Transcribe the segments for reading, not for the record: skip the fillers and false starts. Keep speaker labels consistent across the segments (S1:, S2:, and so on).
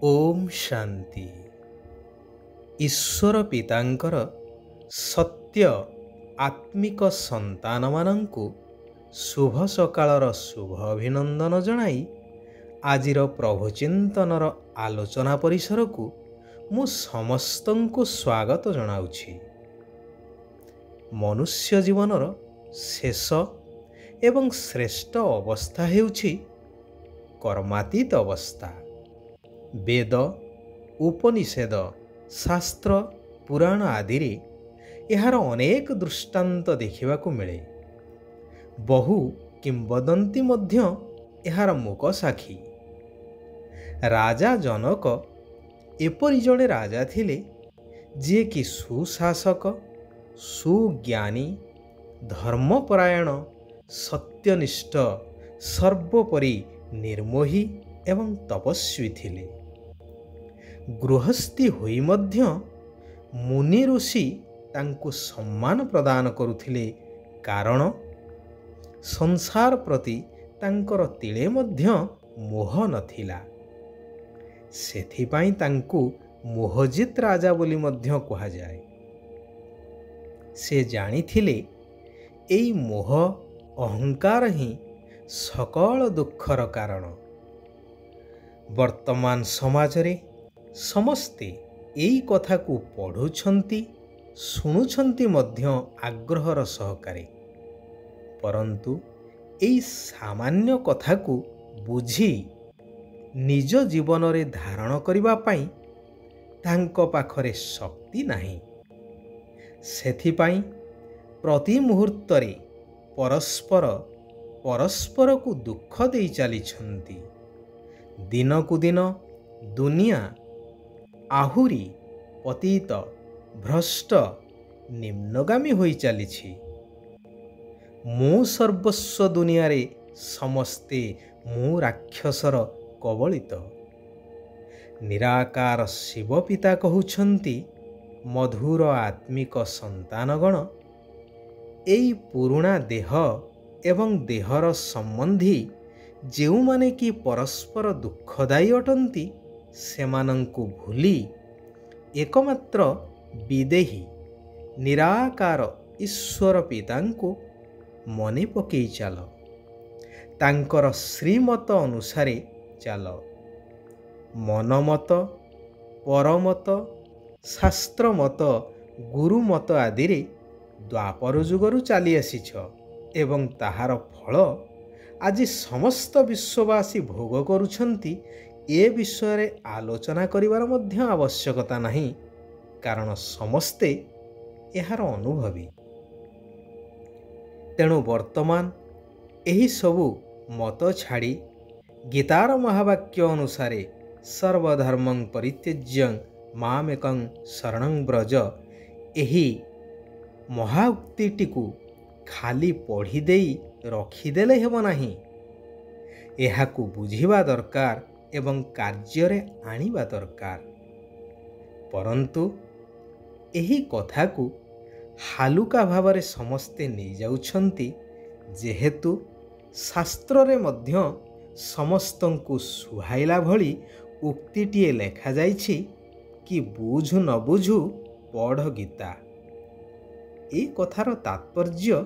S1: ଓମ୍ ଶାନ୍ତି। ଈଶ୍ୱର ପିତାଙ୍କର ସତ୍ୟ ଆତ୍ମିକ ସନ୍ତାନମାନଙ୍କୁ ଶୁଭ ସକାଳର ଶୁଭ ଅଭିନନ୍ଦନ ଜଣାଇ ଆଜିର ପ୍ରଭୁଚିନ୍ତନର ଆଲୋଚନା ପରିସରକୁ ମୁଁ ସମସ୍ତଙ୍କୁ ସ୍ୱାଗତ ଜଣାଉଛି। ମନୁଷ୍ୟ ଜୀବନର ଶେଷ ଏବଂ ଶ୍ରେଷ୍ଠ ଅବସ୍ଥା ହେଉଛି କର୍ମାତୀତ ଅବସ୍ଥା। ବେଦ, ଉପନିଷେଦ, ଶାସ୍ତ୍ର, ପୁରାଣ ଆଦିରେ ଏହାର ଅନେକ ଦୃଷ୍ଟାନ୍ତ ଦେଖିବାକୁ ମିଳେ। ବହୁ କିମ୍ବଦନ୍ତୀ ମଧ୍ୟ ଏହାର ମୂକ ସାକ୍ଷୀ। ରାଜା ଜନକ ଏପରି ଜଣେ ରାଜା ଥିଲେ ଯିଏକି ସୁଶାସକ, ସୁଜ୍ଞାନୀ, ଧର୍ମପରାୟଣ, ସତ୍ୟନିଷ୍ଠ, ସର୍ବୋପରି ନିର୍ମୋହୀ ଏବଂ ତପସ୍ୱୀ ଥିଲେ। ଗୃହସ୍ଥୀ ହୋଇ ମଧ୍ୟ ମୁନି ଋଷି ତାଙ୍କୁ ସମ୍ମାନ ପ୍ରଦାନ କରୁଥିଲେ, କାରଣ ସଂସାର ପ୍ରତି ତାଙ୍କର ତିଳେ ମଧ୍ୟ ମୋହ ନଥିଲା। ସେଥିପାଇଁ ତାଙ୍କୁ ମୋହଜିତ ରାଜା ବୋଲି ମଧ୍ୟ କୁହାଯାଏ। ସେ ଜାଣିଥିଲେ ଏଇ ମୋହ ଅହଙ୍କାର ହିଁ ସକଳ ଦୁଃଖର କାରଣ। ବର୍ତ୍ତମାନ ସମାଜରେ ସମସ୍ତେ ଏଇ କଥାକୁ ପଢ଼ୁଛନ୍ତି, ଶୁଣୁଛନ୍ତି ମଧ୍ୟ ଆଗ୍ରହର ସହକାରେ। ପରନ୍ତୁ ଏଇ ସାମାନ୍ୟ କଥାକୁ ବୁଝି ନିଜ ଜୀବନରେ ଧାରଣ କରିବା ପାଇଁ ତାଙ୍କ ପାଖରେ ଶକ୍ତି ନାହିଁ। ସେଥିପାଇଁ ପ୍ରତି ମୁହୂର୍ତ୍ତରେ ପରସ୍ପରକୁ ଦୁଃଖ ଦେଇ ଚାଲିଛନ୍ତି। ଦିନକୁ ଦିନ ଦୁନିଆ ଆହୁରି ପତିତ, ଭ୍ରଷ୍ଟ, ନିମ୍ନଗାମୀ ହୋଇ ଚାଲିଛି। ମୁଁ ସର୍ବସ୍ୱ ଦୁନିଆରେ ସମସ୍ତେ ମୁଁ ରାକ୍ଷସର କବଳିତ। ନିରାକାର ଶିବ ପିତା କହୁଛନ୍ତି, ମଧୁର ଆତ୍ମିକ ସନ୍ତାନଗଣ, ଏଇ ପୁରୁଣା ଦେହ ଏବଂ ଦେହର ସମ୍ବନ୍ଧୀ ଯେଉଁମାନେ କି ପରସ୍ପର ଦୁଃଖଦାୟୀ ଅଟନ୍ତି, ସେମାନଙ୍କୁ ଭୁଲି ଏକମାତ୍ର ବିଦେହୀ ନିରାକାର ଈଶ୍ୱର ପିତାଙ୍କୁ ମନେ ପକେଇ ଚାଲ। ତାଙ୍କର ଶ୍ରୀମତ ଅନୁସାରେ ଚାଲ। ମନମତ, ପରମତ, ଶାସ୍ତ୍ରମତ, ଗୁରୁମତ ଆଦିରେ ଦ୍ୱାପର ଯୁଗରୁ ଚାଲି ଆସିଛ ଏବଂ ତାହାର ଫଳ ଆଜି ସମସ୍ତ ବିଶ୍ୱବାସୀ ଭୋଗ କରୁଛନ୍ତି। ଏ ବିଷୟରେ ଆଲୋଚନା କରିବାର ମଧ୍ୟ ଆବଶ୍ୟକତା ନାହିଁ, କାରଣ ସମସ୍ତେ ଏହାର ଅନୁଭବୀ। ତେଣୁ ବର୍ତ୍ତମାନ ଏହି ସବୁ ମତ ଛାଡ଼ି ଗୀତାର ମହାବାକ୍ୟ ଅନୁସାରେ ସର୍ବଧର୍ମଂ ପରିତ୍ୟଜ୍ୟ ମାମେକଂ ଶରଣଂ ବ୍ରଜ, ଏହି ମହାଉକ୍ତିଟିକୁ ଖାଲି ପଢ଼ିଦେଇ ରଖିଦେଲେ ହେବ ନାହିଁ। ଏହାକୁ ବୁଝିବା ଦରକାର ଏବଂ କାର୍ଯ୍ୟରେ ଆଣିବା ଦରକାର। ପରନ୍ତୁ ଏହି କଥାକୁ ହାଲୁକା ଭାବରେ ସମସ୍ତେ ନେଇଯାଉଛନ୍ତି, ଯେହେତୁ ଶାସ୍ତ୍ରରେ ମଧ୍ୟ ସମସ୍ତଙ୍କୁ ସୁହାଇଲା ଭଳି ଉକ୍ତିଟିଏ ଲେଖାଯାଇଛି କି ବୁଝୁ ନ ବୁଝୁ ପଢ଼ ଗୀତା। ଏ କଥାର ତାତ୍ପର୍ଯ୍ୟ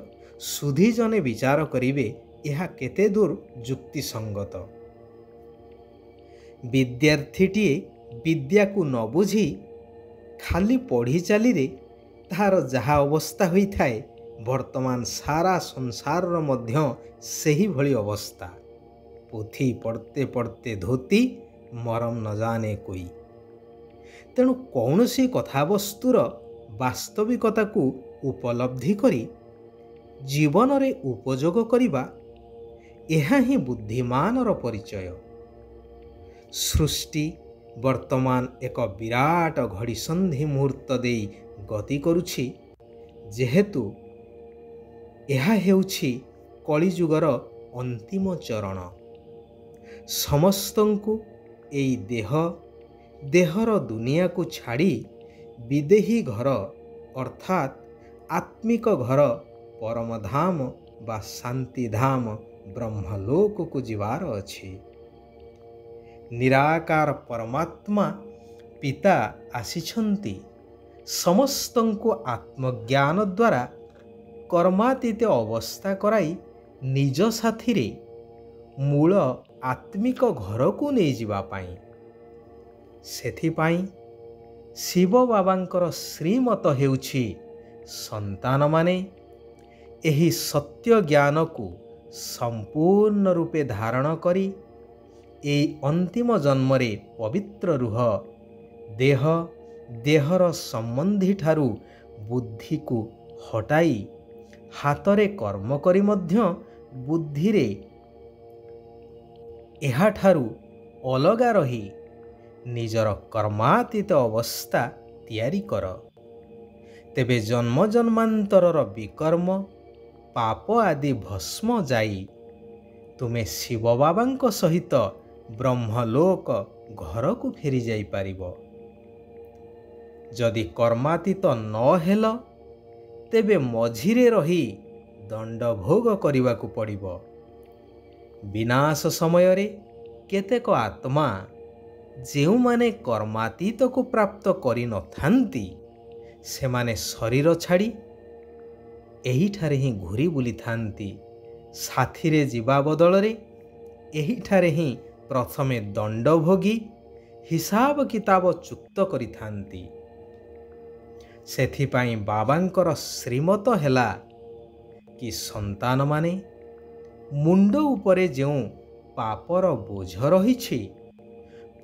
S1: ସୁଧୀ ଜଣେ ବିଚାର କରିବେ ଏହା କେତେ ଦୂର ଯୁକ୍ତିସଙ୍ଗତ। ବିଦ୍ୟାର୍ଥୀଟିଏ ବିଦ୍ୟାକୁ ନ ବୁଝି ଖାଲି ପଢ଼ି ଚାଲିରେ ତାହାର ଯାହା ଅବସ୍ଥା ହୋଇଥାଏ, ବର୍ତ୍ତମାନ ସାରା ସଂସାରର ମଧ୍ୟ ସେହିଭଳି ଅବସ୍ଥା। ପୋଥି ପଢ଼ତେ ପଢ଼ତେ ଧୋତି, ମରମ ନ ଜାନେ କୋଇ। ତେଣୁ କୌଣସି କଥାବସ୍ତୁର ବାସ୍ତବିକତାକୁ ଉପଲବ୍ଧି କରି ଜୀବନରେ ଉପଯୋଗ କରିବା, ଏହା ହିଁ ବୁଦ୍ଧିମାନର ପରିଚୟ। ସୃଷ୍ଟି ବର୍ତ୍ତମାନ ଏକ ବିରାଟ ଘଡ଼ିସନ୍ଧି ମୁହୂର୍ତ୍ତ ଦେଇ ଗତି କରୁଛି, ଯେହେତୁ ଏହା ହେଉଛି କଳିଯୁଗର ଅନ୍ତିମ ଚରଣ। ସମସ୍ତଙ୍କୁ ଏଇ ଦେହର ଦୁନିଆକୁ ଛାଡ଼ି ବିଦେହୀ ଘର ଅର୍ଥାତ୍ ଆତ୍ମିକ ଘର ପରମଧାମ ବା ଶାନ୍ତିଧାମ ବ୍ରହ୍ମଲୋକକୁ ଯିବାର ଅଛି। ନିରାକାର ପରମାତ୍ମା ପିତା ଆସିଛନ୍ତି ସମସ୍ତଙ୍କୁ ଆତ୍ମଜ୍ଞାନ ଦ୍ୱାରା କର୍ମାତୀତ ଅବସ୍ଥା କରାଇ ନିଜ ସାଥିରେ ମୂଳ ଆତ୍ମିକ ଘରକୁ ନେଇଯିବା ପାଇଁ। ସେଥିପାଇଁ ଶିବ ବାବାଙ୍କର ଶ୍ରୀମତ ହେଉଛି ସନ୍ତାନମାନେ ଏହି ସତ୍ୟ ଜ୍ଞାନକୁ ସମ୍ପୂର୍ଣ୍ଣ ରୂପେ ଧାରଣ କରି ଏହି ଅନ୍ତିମ ଜନ୍ମରେ ପବିତ୍ର ରୁହ। ଦେହର ସମ୍ବନ୍ଧୀଠାରୁ ବୁଦ୍ଧିକୁ ହଟାଇ ହାତରେ କର୍ମ କରି ମଧ୍ୟ ବୁଦ୍ଧିରେ ଏହାଠାରୁ ଅଲଗା ରହି ନିଜର କର୍ମାତୀତ ଅବସ୍ଥା ତିଆରି କର। ତେବେ ଜନ୍ମ ଜନ୍ମାନ୍ତରର ବିକର୍ମ ପାପ ଆଦି ଭସ୍ମ ଯାଇ ତୁମେ ଶିବ ବାବାଙ୍କ ସହିତ ବ୍ରହ୍ମଲୋକ ଘରକୁ ଫେରି ଯାଇପାରିବ। ଯଦି କର୍ମାତୀତ ନ ହେଲ ତେବେ ମଝିରେ ରହି ଦଣ୍ଡ ଭୋଗ କରିବାକୁ ପଡ଼ିବ। ବିନାଶ ସମୟରେ କେତେକ ଆତ୍ମା ଯେଉଁମାନେ କର୍ମାତୀତକୁ ପ୍ରାପ୍ତ କରିନଥାନ୍ତି ସେମାନେ ଶରୀର ଛାଡ଼ି ଏହିଠାରେ ହିଁ ଘୁରି ବୁଲିଥାନ୍ତି। ସାଥିରେ ଯିବା ବଦଳରେ ଏହିଠାରେ ହିଁ ପ୍ରଥମେ ଦଣ୍ଡ ଭୋଗି ହିସାବ କିତାବ ଚୁକ୍ତ କରିଥାନ୍ତି। ସେଥିପାଇଁ ବାବାଙ୍କର ଶ୍ରୀମତ ହେଲା କି ସନ୍ତାନମାନେ ମୁଣ୍ଡ ଉପରେ ଯେଉଁ ପାପର ବୋଝ ରହିଛି,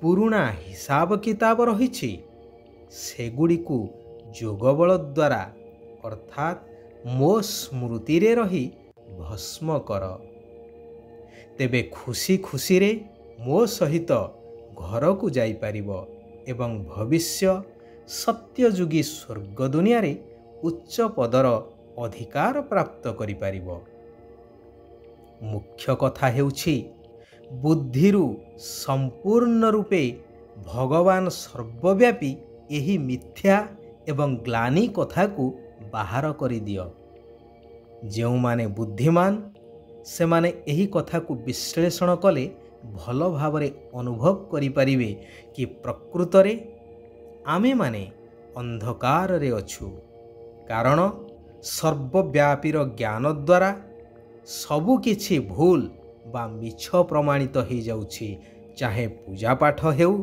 S1: ପୁରୁଣା ହିସାବ କିତାବ ରହିଛି, ସେଗୁଡ଼ିକୁ ଯୋଗବଳ ଦ୍ୱାରା ଅର୍ଥାତ୍ ମୋ ସ୍ମୃତିରେ ରହି ଭସ୍ମ କର। ତେବେ ଖୁସି ଖୁସିରେ ମୋ ସହିତ ଘରକୁ ଯାଇପାରିବ ଏବଂ ଭବିଷ୍ୟ ସତ୍ୟଯୁଗୀ ସ୍ୱର୍ଗ ଦୁନିଆରେ ଉଚ୍ଚ ପଦର ଅଧିକାର ପ୍ରାପ୍ତ କରିପାରିବ। ମୁଖ୍ୟ କଥା ହେଉଛି ବୁଦ୍ଧିରୁ ସମ୍ପୂର୍ଣ୍ଣ ରୂପେ ଭଗବାନ ସର୍ବବ୍ୟାପୀ ଏହି ମିଥ୍ୟା ଏବଂ ଗ୍ଲାନି କଥାକୁ ବାହାର କରିଦିଅ। ଯେଉଁମାନେ ବୁଦ୍ଧିମାନ ସେମାନେ ଏହି କଥାକୁ ବିଶ୍ଳେଷଣ କଲେ ଭଲ ଭାବରେ ଅନୁଭବ କରିପାରିବେ କି ପ୍ରକୃତରେ ଆମେମାନେ ଅନ୍ଧକାରରେ ଅଛୁ, କାରଣ ସର୍ବବ୍ୟାପୀର ଜ୍ଞାନ ଦ୍ୱାରା ସବୁକିଛି ଭୁଲ ବା ମିଛ ପ୍ରମାଣିତ ହୋଇଯାଉଛି। ଚାହେ ପୂଜାପାଠ ହେଉ,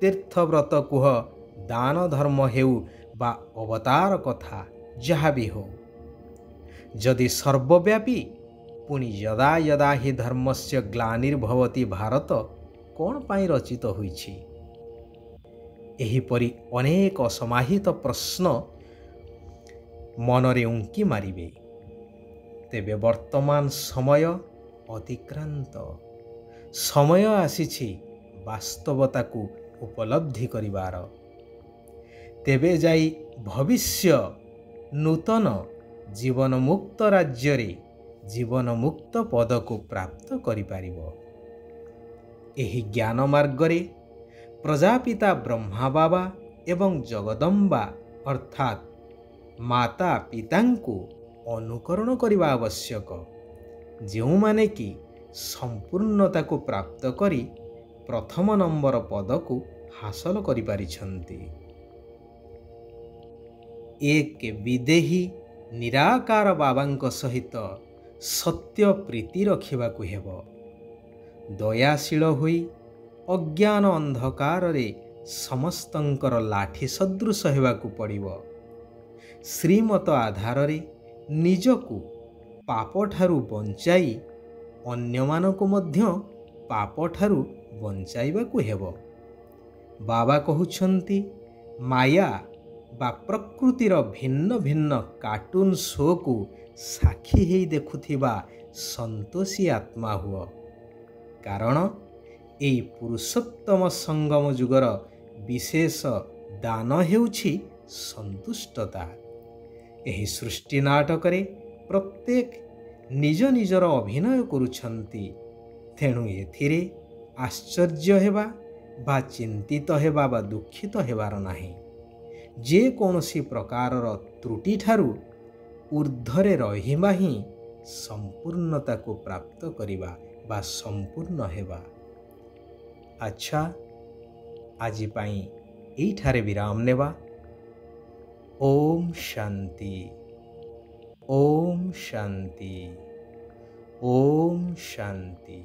S1: ତୀର୍ଥବ୍ରତ କୁହ, ଦାନ ଧର୍ମ ହେଉ ବା ଅବତାର କଥା ଯାହା ବି ହେଉ। ଯଦି ସର୍ବବ୍ୟାପୀ ପୁଣି ଯଦା ଯଦା ହି ଧର୍ମସ୍ୟ ଗ୍ଲାନିର୍ଭବତି ଭାରତ କ'ଣ ପାଇଁ ରଚିତ ହୋଇଛି? ଏହିପରି ଅନେକ ଅସମାହିତ ପ୍ରଶ୍ନ ମନରେ ଉଙ୍କି ମାରିବେ। ତେବେ ବର୍ତ୍ତମାନ ସମୟ ଅତିକ୍ରାନ୍ତ। ସମୟ ଆସିଛି ବାସ୍ତବତାକୁ ଉପଲବ୍ଧି କରିବାର। ତେବେ ଯାଇ ଭବିଷ୍ୟ ନୂତନ ଜୀବନମୁକ୍ତ ରାଜ୍ୟରେ ଜୀବନମୁକ୍ତ ପଦକୁ ପ୍ରାପ୍ତ କରିପାରିବ। ଏହି ଜ୍ଞାନ ମାର୍ଗରେ ପ୍ରଜାପିତା ବ୍ରହ୍ମା ବାବା ଏବଂ ଜଗଦମ୍ବା ଅର୍ଥାତ୍ ମାତା ପିତାଙ୍କୁ ଅନୁକରଣ କରିବା ଆବଶ୍ୟକ, ଯେଉଁମାନେ କି ସମ୍ପୂର୍ଣ୍ଣତାକୁ ପ୍ରାପ୍ତ କରି ପ୍ରଥମ ନମ୍ବର ପଦକୁ ହାସଲ କରିପାରିଛନ୍ତି। ଏକ ବିଦେହୀ ନିରାକାର ବାବାଙ୍କ ସହିତ ସତ୍ୟ ପ୍ରୀତି ରଖିବାକୁ ହେବ। ଦୟାଶୀଳ ହୋଇ ଅଜ୍ଞାନ ଅନ୍ଧକାରରେ ସମସ୍ତଙ୍କର ଲାଠି ସଦୃଶ ହେବାକୁ ପଡ଼ିବ। ଶ୍ରୀମତ ଆଧାରରେ ନିଜକୁ ପାପଠାରୁ ବଞ୍ଚାଇ ଅନ୍ୟମାନଙ୍କୁ ମଧ୍ୟ ପାପଠାରୁ ବଞ୍ଚାଇବାକୁ ହେବ। ବାବା କହୁଛନ୍ତି, ମାୟା ବା ପ୍ରକୃତିର ଭିନ୍ନ ଭିନ୍ନ କାର୍ଟୁନ ଶୋକୁ ସାକ୍ଷୀ ହେଇ ଦେଖୁଥିବା ସନ୍ତୋଷୀ ଆତ୍ମା ହୁଅ, କାରଣ ଏହି ପୁରୁଷୋତ୍ତମ ସଙ୍ଗମ ଯୁଗର ବିଶେଷ ଦାନ ହେଉଛି ସନ୍ତୁଷ୍ଟତା। ଏହି ସୃଷ୍ଟି ନାଟକରେ ପ୍ରତ୍ୟେକ ନିଜ ନିଜର ଅଭିନୟ କରୁଛନ୍ତି, ତେଣୁ ଏଥିରେ ଆଶ୍ଚର୍ଯ୍ୟ ହେବା ବା ଚିନ୍ତିତ ହେବା ବା ଦୁଃଖିତ ହେବାର ନାହିଁ। ଯେକୌଣସି ପ୍ରକାରର ତ୍ରୁଟିଠାରୁ ଊର୍ଦ୍ଧ୍ୱରେ ରହିବା ହିଁ ସମ୍ପୂର୍ଣ୍ଣତାକୁ ପ୍ରାପ୍ତ କରିବା ବା ସମ୍ପୂର୍ଣ୍ଣ ହେବା। ଆଚ୍ଛା, ଆଜି ପାଇଁ ଏଇଠାରେ ବିରାମ ନେବା। ଓମ୍ ଶାନ୍ତି, ଓମ୍ ଶାନ୍ତି, ଓମ୍ ଶାନ୍ତି।